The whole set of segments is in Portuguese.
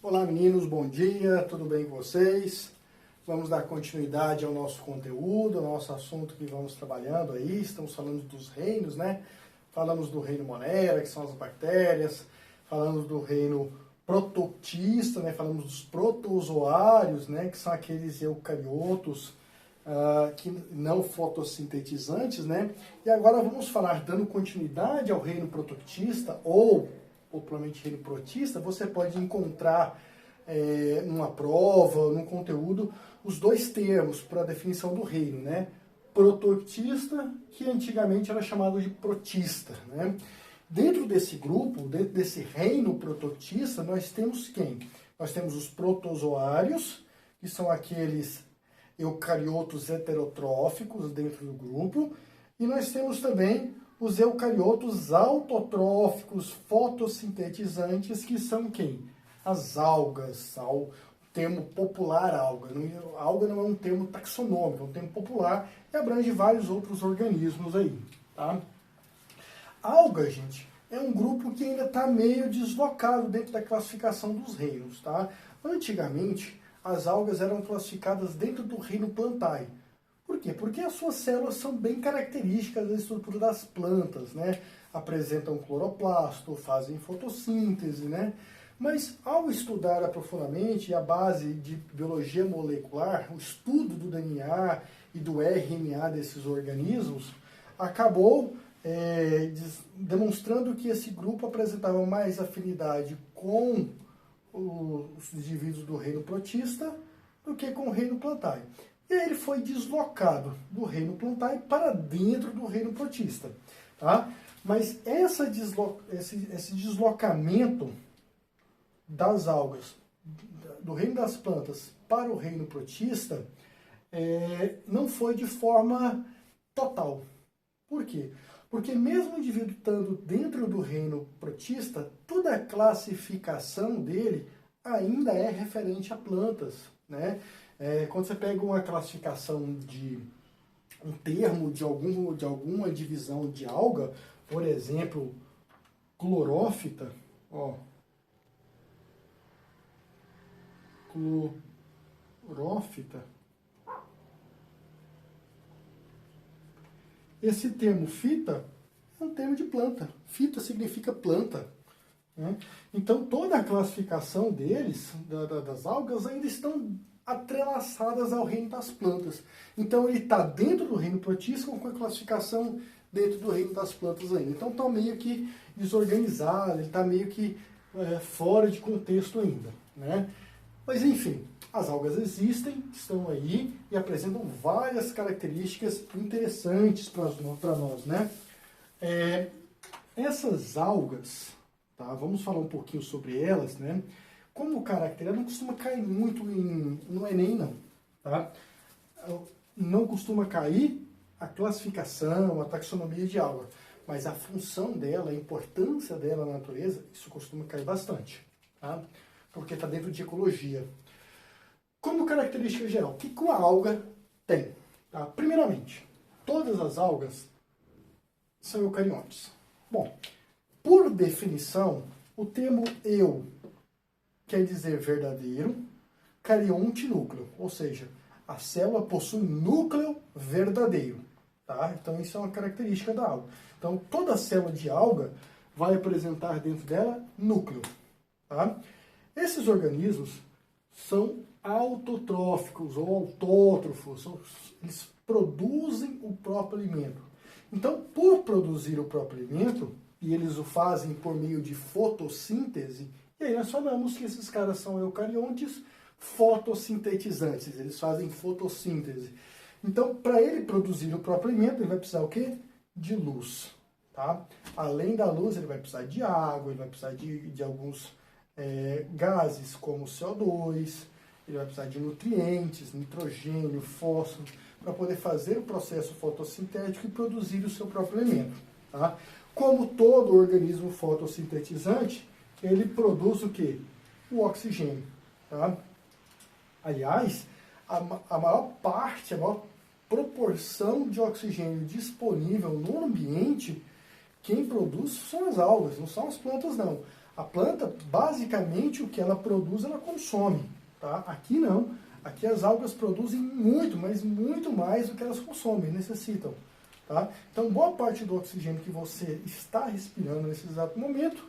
Olá meninos, bom dia, tudo bem com vocês? Vamos dar continuidade ao nosso conteúdo, ao nosso assunto que vamos trabalhando aí, estamos falando dos reinos, né? Falamos do reino Monera, que são as bactérias, falamos do reino protoctista, né? Falamos dos protozoários, né? Que são aqueles eucariotos que não fotossintetizantes, né? E agora vamos falar, dando continuidade ao reino protoctista ou popularmente reino protista, você pode encontrar numa prova, num conteúdo, os dois termos para a definição do reino, né? Protoctista, que antigamente era chamado de protista, né? Dentro desse grupo, dentro desse reino protoctista, nós temos quem? Nós temos os protozoários, que são aqueles eucariotos heterotróficos dentro do grupo, e nós temos também os eucariotos autotróficos fotossintetizantes, que são quem? As algas, o termo popular alga. Alga não é um termo taxonômico, é um termo popular e abrange vários outros organismos aí, tá? Alga, gente, é um grupo que ainda está meio deslocado dentro da classificação dos reinos, tá? Antigamente, as algas eram classificadas dentro do reino Plantae. Por quê? Porque as suas células são bem características da estrutura das plantas, né? Apresentam cloroplasto, fazem fotossíntese, né? Mas ao estudar profundamente a base de biologia molecular, o estudo do DNA e do RNA desses organismos, acabou demonstrando que esse grupo apresentava mais afinidade com os indivíduos do reino protista do que com o reino Plantae. E aí ele foi deslocado do reino Plantae para dentro do reino protista. Tá? Mas esse deslocamento das algas do reino das plantas para o reino protista não foi de forma total. Por quê? Porque mesmo o indivíduo estando dentro do reino protista, toda a classificação dele ainda é referente a plantas, né? Quando você pega uma classificação de um termo de alguma divisão de alga, por exemplo, clorófita, ó, clorófita, esse termo fita é um termo de planta. Fita significa planta, né? Então toda a classificação deles, das algas, ainda estão atrelaçadas ao reino das plantas. Então ele está dentro do reino protista com a classificação dentro do reino das plantas ainda. Então está meio que desorganizado, ele está meio que fora de contexto ainda, né? Mas enfim, as algas existem, estão aí e apresentam várias características interessantes para nós, né? Essas algas, tá? Vamos falar um pouquinho sobre elas, né? Como caráter, ela não costuma cair muito no Enem, não, tá? Não costuma cair a classificação, a taxonomia de alga, mas a função dela, a importância dela na natureza, isso costuma cair bastante, tá? Porque está dentro de ecologia. Como característica geral, o que uma alga tem? Tá? Primeiramente, todas as algas são eucariontes. Bom, por definição, o termo eu quer dizer verdadeiro, carionte núcleo, ou seja, a célula possui núcleo verdadeiro. Tá? Então isso é uma característica da alga. Então toda célula de alga vai apresentar dentro dela núcleo. Tá? Esses organismos são autotróficos ou autótrofos, eles produzem o próprio alimento. Então, por produzir o próprio alimento, e eles o fazem por meio de fotossíntese, e aí nós falamos que esses caras são eucariontes fotossintetizantes, eles fazem fotossíntese. Então, para ele produzir o próprio alimento, ele vai precisar o quê? De luz. Tá? Além da luz, ele vai precisar de água, ele vai precisar de alguns gases como CO2, ele vai precisar de nutrientes, nitrogênio, fósforo, para poder fazer o processo fotossintético e produzir o seu próprio alimento. Tá? Como todo organismo fotossintetizante, ele produz o quê? O oxigênio. Tá? Aliás, a maior parte, a maior proporção de oxigênio disponível no ambiente, quem produz são as algas, não são as plantas não. A planta, basicamente, o que ela produz, ela consome. Tá? Aqui não. Aqui as algas produzem muito, mas muito mais do que elas consomem, necessitam. Tá? Então, boa parte do oxigênio que você está respirando nesse exato momento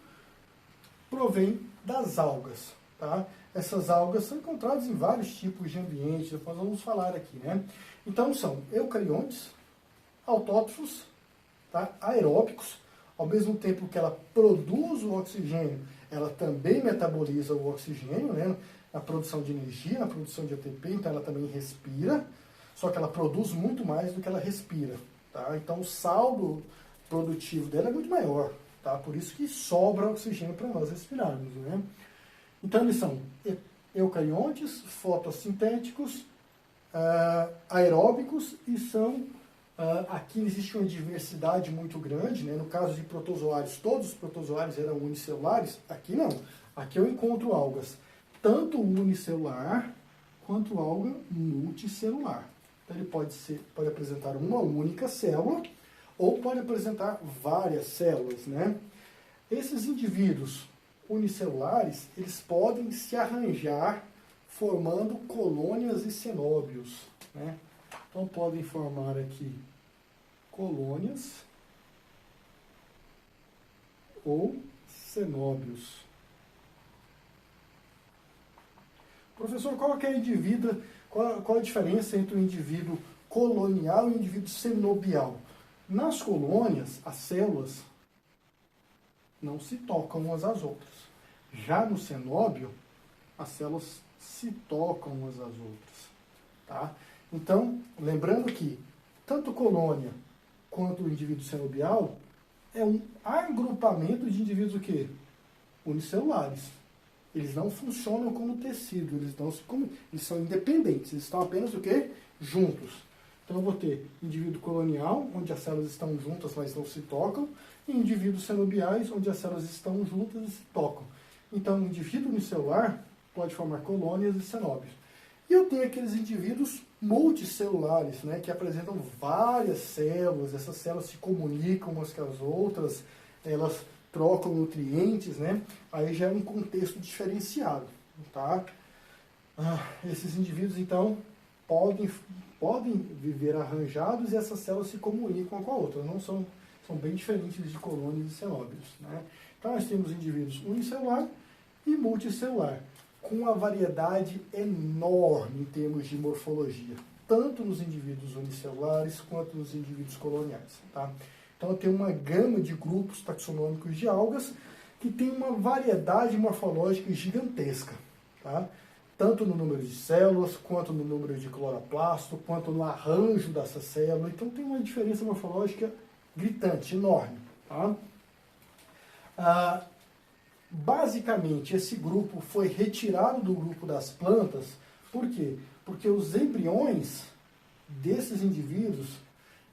provém das algas. Tá? Essas algas são encontradas em vários tipos de ambientes, depois vamos falar aqui. Né? Então, são eucariontes, autótrofos, tá? Aeróbicos, ao mesmo tempo que ela produz o oxigênio, ela também metaboliza o oxigênio, né? Na produção de energia, na produção de ATP, então ela também respira, só que ela produz muito mais do que ela respira. Tá? Então o saldo produtivo dela é muito maior, tá? Por isso que sobra oxigênio para nós respirarmos. Né? Então eles são eucariontes, fotossintéticos, aeróbicos e são... aqui existe uma diversidade muito grande, né? No caso de protozoários, todos os protozoários eram unicelulares, aqui não. Aqui eu encontro algas tanto unicelular quanto alga multicelular. Então ele pode apresentar uma única célula ou pode apresentar várias células, né? Esses indivíduos unicelulares, eles podem se arranjar formando colônias e cenóbios, né? Então podem formar aqui colônias ou cenóbios. Professor, qual que é qual a diferença entre o indivíduo colonial e o indivíduo cenobial? Nas colônias, as células não se tocam umas às outras. Já no cenóbio, as células se tocam umas às outras. Tá? Então, lembrando que tanto colônia quanto o indivíduo cenobial é um agrupamento de indivíduos o quê? Unicelulares. Eles não funcionam como tecido, eles são independentes, eles estão apenas o quê? Juntos. Então eu vou ter indivíduo colonial, onde as células estão juntas, mas não se tocam, e indivíduos cenobiais, onde as células estão juntas e se tocam. Então o indivíduo unicelular pode formar colônias e cenóbios. E eu tenho aqueles indivíduos multicelulares, né, que apresentam várias células, essas células se comunicam umas com as outras, elas trocam nutrientes, né, aí já é um contexto diferenciado. Tá? Esses indivíduos, então, podem viver arranjados e essas células se comunicam com a outra, são bem diferentes de colônias e cenóbios. Né? Então nós temos indivíduos unicelular e multicelular, com uma variedade enorme em termos de morfologia, tanto nos indivíduos unicelulares quanto nos indivíduos coloniais. Tá? Então tem uma gama de grupos taxonômicos de algas que tem uma variedade morfológica gigantesca. Tá? Tanto no número de células, quanto no número de cloroplasto, quanto no arranjo dessa célula. Então tem uma diferença morfológica gritante, enorme. Tá? Basicamente, esse grupo foi retirado do grupo das plantas. Por quê? Porque os embriões desses indivíduos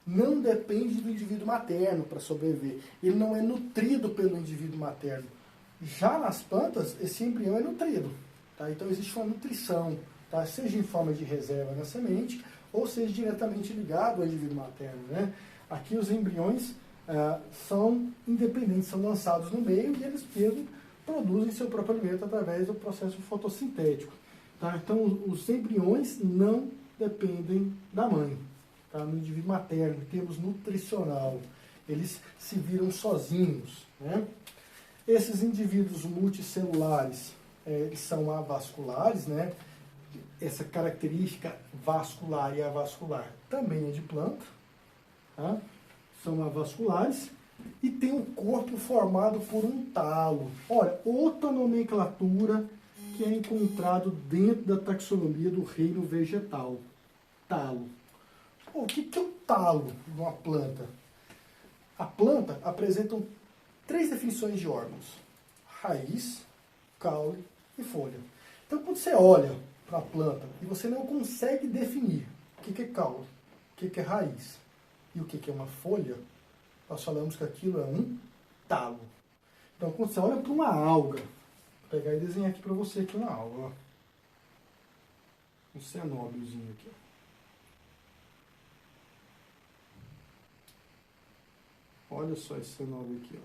não dependem do indivíduo materno para sobreviver. Ele não é nutrido pelo indivíduo materno. Já nas plantas, esse embrião é nutrido. Tá? Então existe uma nutrição, tá? Seja em forma de reserva na semente, ou seja diretamente ligado ao indivíduo materno. Né? Aqui os embriões são independentes, são lançados no meio e eles mesmos produzem seu próprio alimento através do processo fotossintético. Tá? Então os embriões não dependem da mãe, tá? No indivíduo materno, em termos nutricional. Eles se viram sozinhos. Né? Esses indivíduos multicelulares, eles são avasculares, né? Essa característica vascular e avascular também é de planta. Tá? São avasculares e tem um corpo formado por um talo. Olha, outra nomenclatura que é encontrado dentro da taxonomia do reino vegetal. Talo. Pô, o que é o talo de uma planta? A planta apresenta 3 definições de órgãos: raiz, caule e folha. Então, quando você olha para a planta e você não consegue definir o que é caule, o que é raiz e o que é uma folha, nós falamos que aquilo é um talo. Então, quando você olha para uma alga, vou pegar e desenhar aqui para você aqui uma alga. Ó. Um cenóbiozinho aqui. Olha só esse cenóbio aqui. Ó.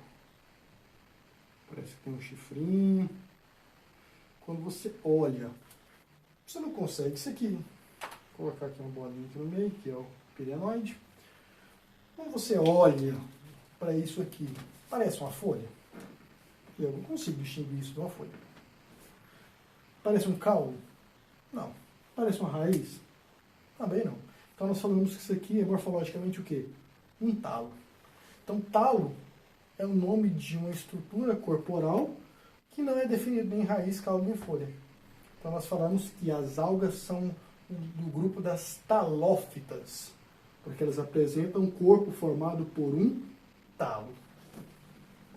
Parece que tem um chifrinho. Quando você olha, você não consegue. Isso aqui, vou colocar aqui uma bolinha aqui no meio, que é o pirenoide. Quando você olha para isso aqui, parece uma folha. Eu não consigo distinguir isso de uma folha. Parece um caule? Não. Parece uma raiz? Também não. Então nós falamos que isso aqui é morfologicamente o quê? Um talo. Então talo é o nome de uma estrutura corporal que não é definido nem raiz, caule nem folha. Então nós falamos que as algas são do grupo das talófitas, porque elas apresentam um corpo formado por um talo.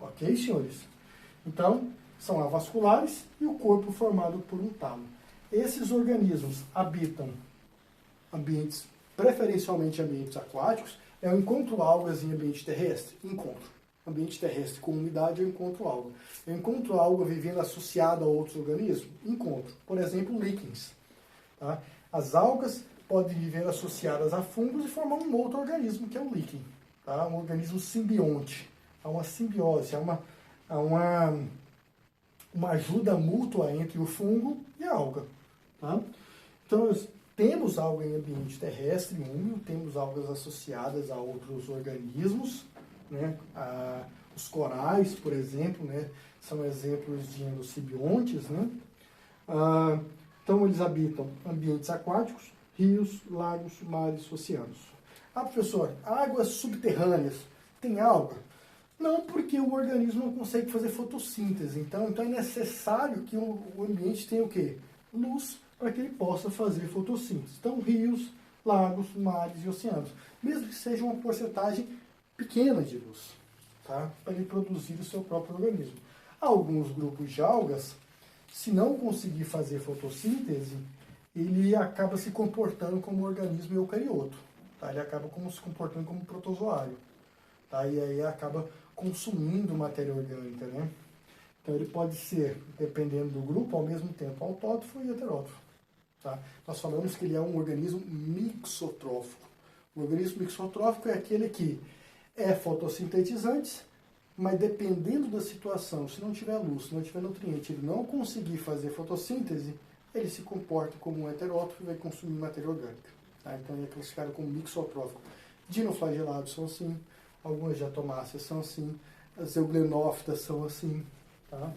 Ok, senhores? Então, são avasculares e o corpo formado por um talo. Esses organismos habitam ambientes, preferencialmente ambientes aquáticos. Eu encontro algas em ambiente terrestre? Encontro. Ambiente terrestre com umidade, eu encontro alga. Eu encontro alga vivendo associada a outros organismos? Encontro. Por exemplo, líquens. Tá? As algas podem viver associadas a fungos e formar um outro organismo, que é o líquen. Tá? Um organismo simbionte. Há uma simbiose, há uma ajuda mútua entre o fungo e a alga. Tá? Então, nós temos alga em ambiente terrestre úmido, temos algas associadas a outros organismos, né? Os corais, por exemplo, né? São exemplos de endosimbiontes, né? Então, eles habitam ambientes aquáticos, rios, lagos, mares, oceanos. Professor, águas subterrâneas, tem alga? Não, porque o organismo não consegue fazer fotossíntese. Então é necessário que o ambiente tenha o quê? Luz, para que ele possa fazer fotossíntese. Então, rios, lagos, mares e oceanos. Mesmo que seja uma porcentagem pequena de luz, tá? Para ele produzir o seu próprio organismo. Alguns grupos de algas, se não conseguir fazer fotossíntese, ele acaba se comportando como um organismo eucarioto. Tá? Ele acaba se comportando como um protozoário. Tá? E aí acaba consumindo matéria orgânica, né? Então ele pode ser, dependendo do grupo, ao mesmo tempo autótrofo e heterótrofo. Tá? Nós falamos que ele é um organismo mixotrófico. O organismo mixotrófico é aquele que é fotossintetizante, mas dependendo da situação, se não tiver luz, se não tiver nutriente, ele não conseguir fazer fotossíntese, ele se comporta como um heterótrofo e vai consumir matéria orgânica. Tá? Então ele é classificado como mixotrófico. Dinoflagelados são assim, algumas diatomáceas são assim, as euglenófitas são assim. Tá?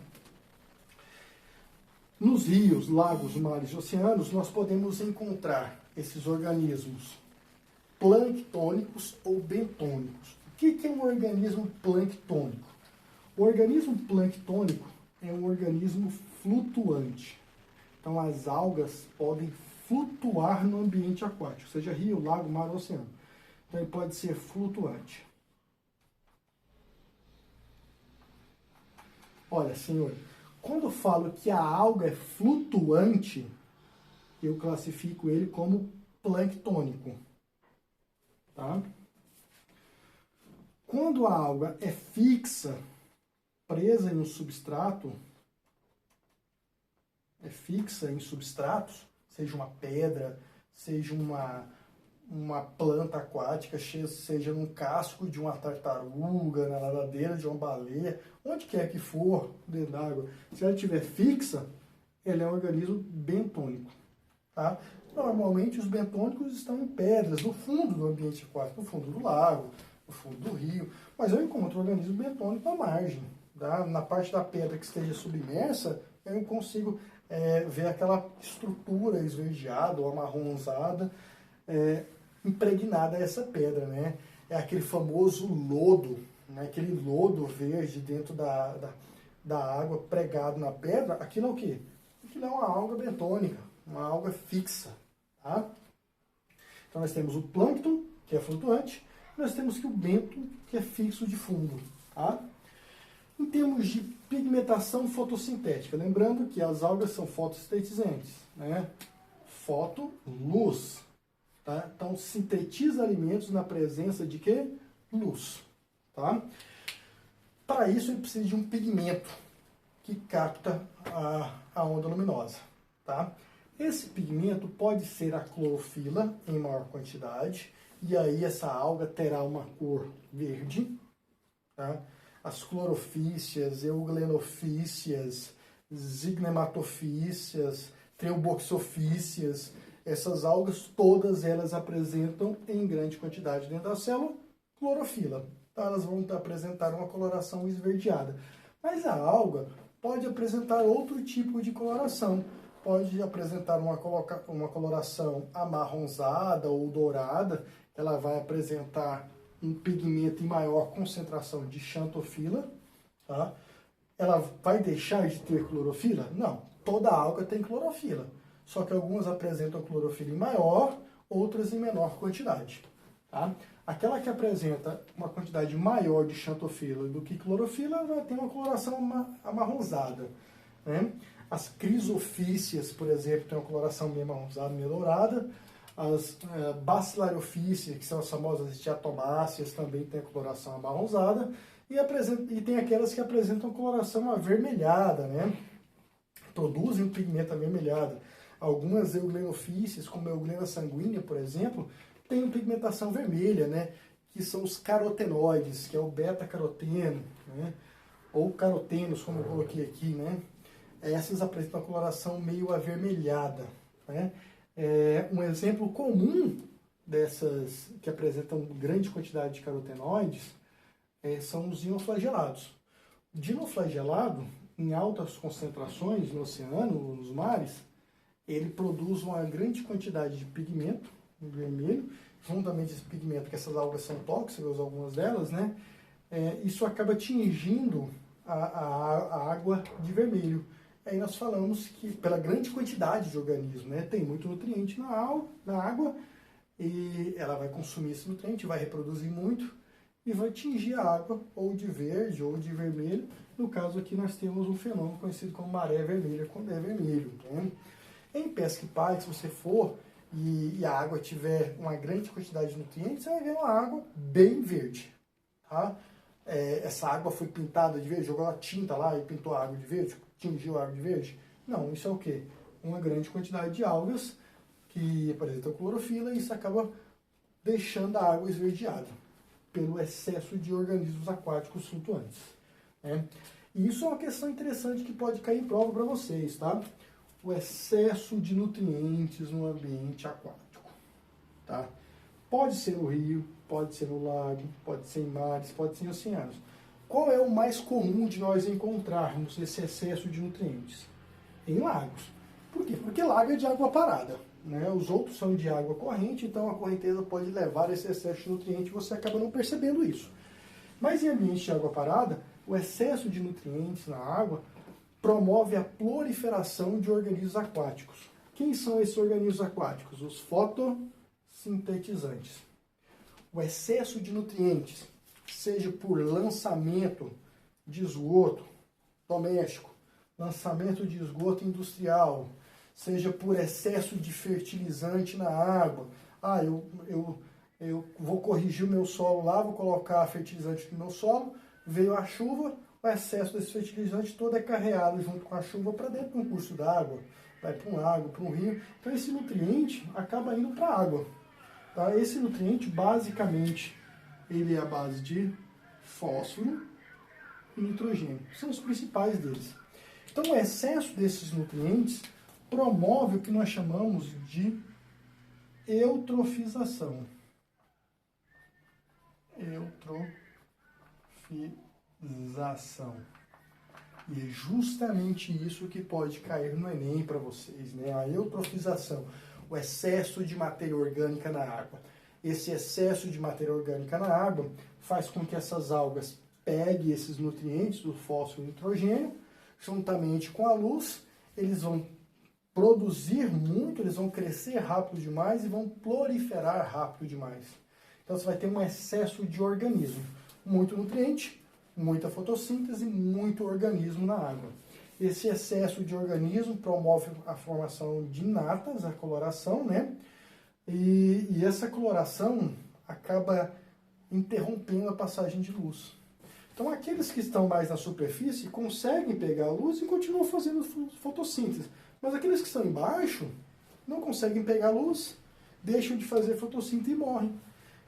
Nos rios, lagos, mares e oceanos, nós podemos encontrar esses organismos planctônicos ou bentônicos. O que é um organismo planctônico? O organismo planctônico é um organismo flutuante. Então, as algas podem flutuar no ambiente aquático, seja rio, lago, mar ou oceano. Então, ele pode ser flutuante. Olha, senhor, quando eu falo que a alga é flutuante, eu classifico ele como planctônico. Tá? Quando a alga é fixa, presa em um substrato, seja uma pedra, seja uma planta aquática, seja num casco de uma tartaruga, na nadadeira de uma baleia, onde quer que for dentro d'água, se ela estiver fixa, ela é um organismo bentônico. Tá? Normalmente os bentônicos estão em pedras, no fundo do ambiente aquático, no fundo do lago, no fundo do rio, mas eu encontro o organismo bentônico na margem. Tá? Na parte da pedra que esteja submersa, eu consigo ver aquela estrutura esverdeada ou amarronzada, impregnada a essa pedra, né? É aquele famoso lodo, né? Aquele lodo verde dentro da água pregado na pedra. Aquilo é o quê? Aquilo é uma alga bentônica, uma alga fixa. Tá? Então nós temos o plâncton, que é flutuante, e nós temos o bento, que é fixo de fundo. Tá? Em termos de pigmentação fotossintética, lembrando que as algas são fotossintetizantes, né? Foto, luz. Tá? Então, sintetiza alimentos na presença de quê? Luz. Tá? Para isso, ele precisa de um pigmento que capta a onda luminosa. Tá? Esse pigmento pode ser a clorofila em maior quantidade, e aí essa alga terá uma cor verde. Tá? as clorofícias, euglenovícias, zignematovícias, treuboxofícias, essas algas, todas elas apresentam em grande quantidade dentro da célula clorofila. Então, elas vão apresentar uma coloração esverdeada. Mas a alga pode apresentar outro tipo de coloração. Pode apresentar uma coloração amarronzada ou dourada. Ela vai apresentar um pigmento em maior concentração de xantofila. Tá? Ela vai deixar de ter clorofila? Não. Toda alga tem clorofila. Só que algumas apresentam clorofila em maior, outras em menor quantidade. Tá? Aquela que apresenta uma quantidade maior de xantofila do que clorofila vai ter uma coloração amarronzada. Né? As crisofícias, por exemplo, tem uma coloração meio amarronzada, meio dourada. As bacilariofícias, que são as famosas diatomáceas, também tem a coloração amarronzada. E tem aquelas que apresentam coloração avermelhada, né? Produzem um pigmento avermelhado. Algumas euglenovícias, como a euglena sanguínea, por exemplo, tem pigmentação vermelha, né? Que são os carotenoides, que é o beta-caroteno, né? Ou carotenos, como eu coloquei aqui, né? Essas apresentam uma coloração meio avermelhada, né? Um exemplo comum dessas que apresentam grande quantidade de carotenoides são os dinoflagelados. O dinoflagelado, em altas concentrações no oceano, nos mares, ele produz uma grande quantidade de pigmento vermelho, juntamente esse pigmento, que essas algas são tóxicas, algumas delas, né? Isso acaba tingindo a água de vermelho. Aí nós falamos que pela grande quantidade de organismos, né? Tem muito nutriente na água, e ela vai consumir esse nutriente, vai reproduzir muito, e vai tingir a água ou de verde ou de vermelho. No caso aqui nós temos um fenômeno conhecido como maré vermelha, quando é vermelho. Né? Em pesca e parque, se você for e a água tiver uma grande quantidade de nutrientes, você vai ver uma água bem verde. Tá? Essa água foi pintada de verde, jogou a tinta lá e pintou a água de verde, tingiu a água de verde? Não, isso é o quê? Uma grande quantidade de algas que apresentam clorofila, e isso acaba deixando a água esverdeada pelo excesso de organismos aquáticos flutuantes. Né? E isso é uma questão interessante que pode cair em prova para vocês, tá? O excesso de nutrientes no ambiente aquático. Tá? Pode ser no rio, pode ser no lago, pode ser em mares, pode ser em oceanos. Qual é o mais comum de nós encontrarmos esse excesso de nutrientes? Em lagos. Por quê? Porque lago é de água parada. Né? Os outros são de água corrente, então a correnteza pode levar esse excesso de nutrientes e você acaba não percebendo isso. Mas em ambiente de água parada, o excesso de nutrientes na água promove a proliferação de organismos aquáticos. Quem são esses organismos aquáticos? Os fotossintetizantes. O excesso de nutrientes, seja por lançamento de esgoto doméstico, lançamento de esgoto industrial, seja por excesso de fertilizante na água. Eu vou corrigir o meu solo lá, vou colocar fertilizante no meu solo, veio a chuva, o excesso desse fertilizante todo é carreado junto com a chuva para dentro de um curso d'água, vai para um lago, para um rio. Então esse nutriente acaba indo para a água. Tá? Esse nutriente, basicamente, ele é a base de fósforo e nitrogênio. São os principais deles. Então o excesso desses nutrientes promove o que nós chamamos de eutrofização. Eutrofização. E é justamente isso que pode cair no Enem para vocês, né? A eutrofização, o excesso de matéria orgânica na água. Esse excesso de matéria orgânica na água faz com que essas algas peguem esses nutrientes, do fósforo e nitrogênio, juntamente com a luz, eles vão produzir muito, eles vão crescer rápido demais e vão proliferar rápido demais. Então você vai ter um excesso de organismo, muito nutriente, muita fotossíntese, muito organismo na água. Esse excesso de organismo promove a formação de natas, a coloração, né? E essa coloração acaba interrompendo a passagem de luz. Então aqueles que estão mais na superfície conseguem pegar a luz e continuam fazendo fotossíntese. Mas aqueles que estão embaixo não conseguem pegar a luz, deixam de fazer fotossíntese e morrem.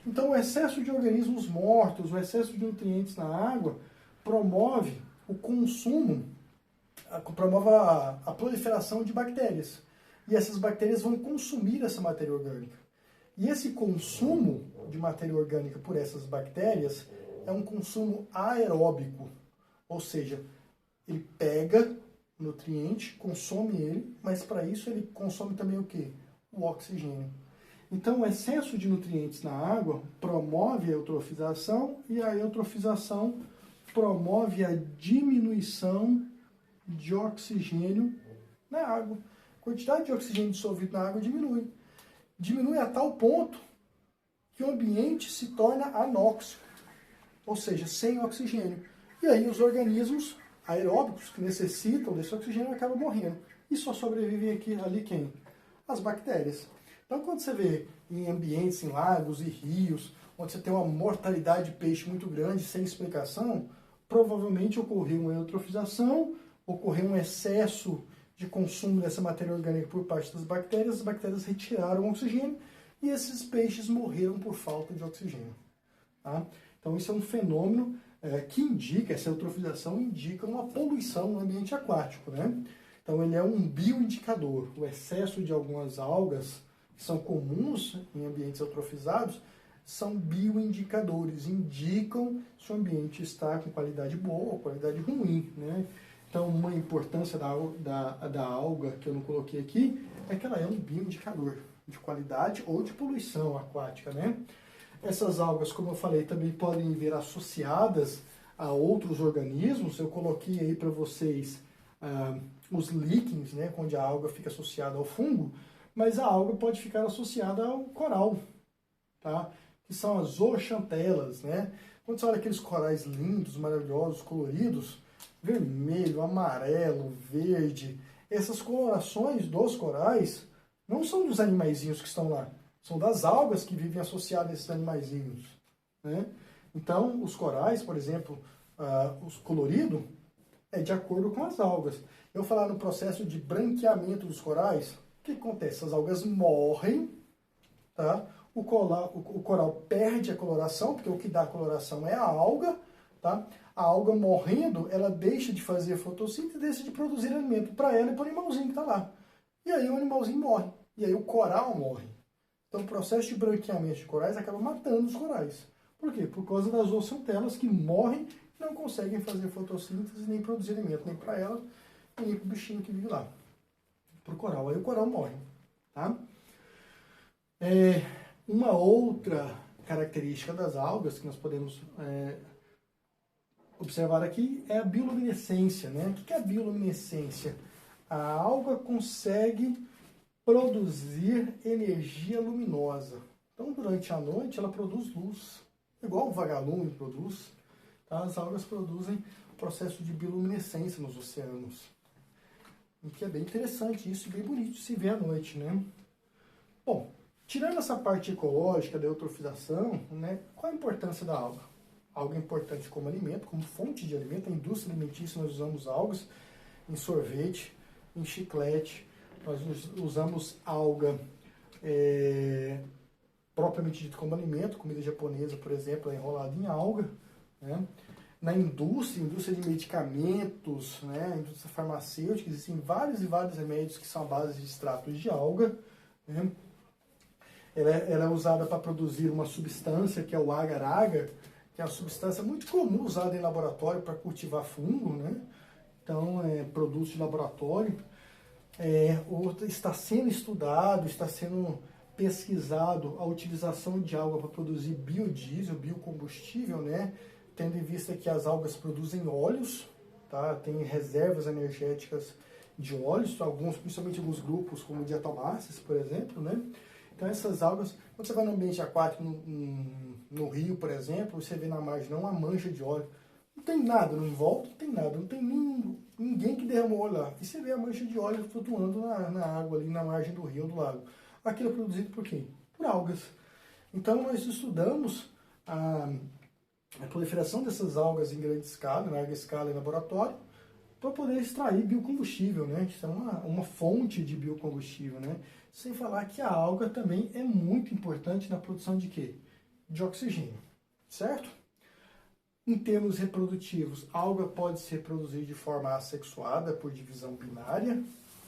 Então o excesso de organismos mortos, o excesso de nutrientes na água, promove o consumo, promove a proliferação de bactérias. E essas bactérias vão consumir essa matéria orgânica. E esse consumo de matéria orgânica por essas bactérias é um consumo aeróbico. Ou seja, ele pega o nutriente, consome ele, mas para isso ele consome também o quê? O oxigênio. Então, o excesso de nutrientes na água promove a eutrofização e a eutrofização promove a diminuição de oxigênio na água. A quantidade de oxigênio dissolvido na água diminui. Diminui a tal ponto que o ambiente se torna anóxico, ou seja, sem oxigênio. E aí os organismos aeróbicos que necessitam desse oxigênio acabam morrendo. E só sobrevivem ali quem? As bactérias. Então, quando você vê em ambientes, em lagos e rios, onde você tem uma mortalidade de peixe muito grande, sem explicação, provavelmente ocorreu uma eutrofização, ocorreu um excesso de consumo dessa matéria orgânica por parte das bactérias, as bactérias retiraram o oxigênio e esses peixes morreram por falta de oxigênio. Tá? Então, isso é um fenômeno que indica, essa eutrofização indica uma poluição no ambiente aquático, né? Então, ele é um bioindicador. O excesso de algumas algas que são comuns em ambientes eutrofizados são bioindicadores, indicam se o ambiente está com qualidade boa ou qualidade ruim, né? Então, uma importância da alga que eu não coloquei aqui é que ela é um bioindicador de qualidade ou de poluição aquática, né? Essas algas, como eu falei, também podem vir associadas a outros organismos. Eu coloquei aí para vocês os líquens, né, onde a alga fica associada ao fungo, mas a alga pode ficar associada ao coral, tá? Que são as zooxantelas, né? Quando você olha aqueles corais lindos, maravilhosos, coloridos, vermelho, amarelo, verde, essas colorações dos corais não são dos animaizinhos que estão lá, são das algas que vivem associadas a esses animaizinhos, né? Então, os corais, por exemplo, os coloridos, é de acordo com as algas. Eu falar no processo de branqueamento dos corais, o que acontece? As algas morrem, tá? O coral perde a coloração, porque o que dá a coloração é a alga, tá? A alga morrendo, ela deixa de fazer fotossíntese, deixa de produzir alimento para ela e para o animalzinho que está lá. E aí o animalzinho morre. E aí o coral morre. Então o processo de branqueamento de corais acaba matando os corais. Por quê? Por causa das zooxantelas que morrem e não conseguem fazer fotossíntese, nem produzir alimento, nem para ela, nem para o bichinho que vive lá. Para o coral. Aí o coral morre. Tá? Uma outra característica das algas que nós podemos observar aqui é a bioluminescência, né? O que é a bioluminescência? A alga consegue produzir energia luminosa. Então, durante a noite, ela produz luz, igual o vagalume produz. Tá? As algas produzem processo de bioluminescência nos oceanos. O que é bem interessante isso, bem bonito de se ver à noite, né? Bom, tirando essa parte ecológica da eutrofização, né, qual a importância da alga? A alga é importante como alimento, como fonte de alimento. Na indústria alimentícia nós usamos algas em sorvete, em chiclete. Nós usamos alga propriamente dito como alimento. Comida japonesa, por exemplo, é enrolada em alga, né? Na indústria de medicamentos, né, indústria farmacêutica, existem vários e vários remédios que são à base de extratos de alga, né? Ela é usada para produzir uma substância que é o agar-agar, que é uma substância muito comum usada em laboratório para cultivar fungo, né? Então, produtos de laboratório. Está sendo estudado, está sendo pesquisado a utilização de alga para produzir biodiesel, biocombustível, né? Tendo em vista que as algas produzem óleos, tá? Tem reservas energéticas de óleos, principalmente alguns grupos, como diatomáceas, por exemplo, né? Então essas algas, quando você vai no ambiente aquático, no rio, por exemplo, você vê na margem uma mancha de óleo. Não tem nada, não volta, não tem nada, não tem ninguém que derramou óleo lá. E você vê a mancha de óleo flutuando na água, ali na margem do rio ou do lago. Aquilo é produzido por quê? Por algas. Então nós estudamos a proliferação dessas algas em grande escala, em larga escala em laboratório, para poder extrair biocombustível, né? Isso é uma fonte de biocombustível, né? Sem falar que a alga também é muito importante na produção de quê? De oxigênio, certo? Em termos reprodutivos, a alga pode se reproduzir de forma assexuada, por divisão binária,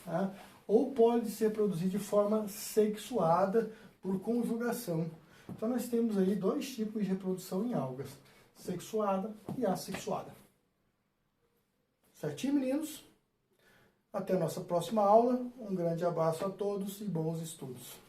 tá? Ou pode se reproduzir de forma sexuada, por conjugação. Então nós temos aí dois tipos de reprodução em algas, sexuada e assexuada. Certinho, meninos? Até a nossa próxima aula. Um grande abraço a todos e bons estudos.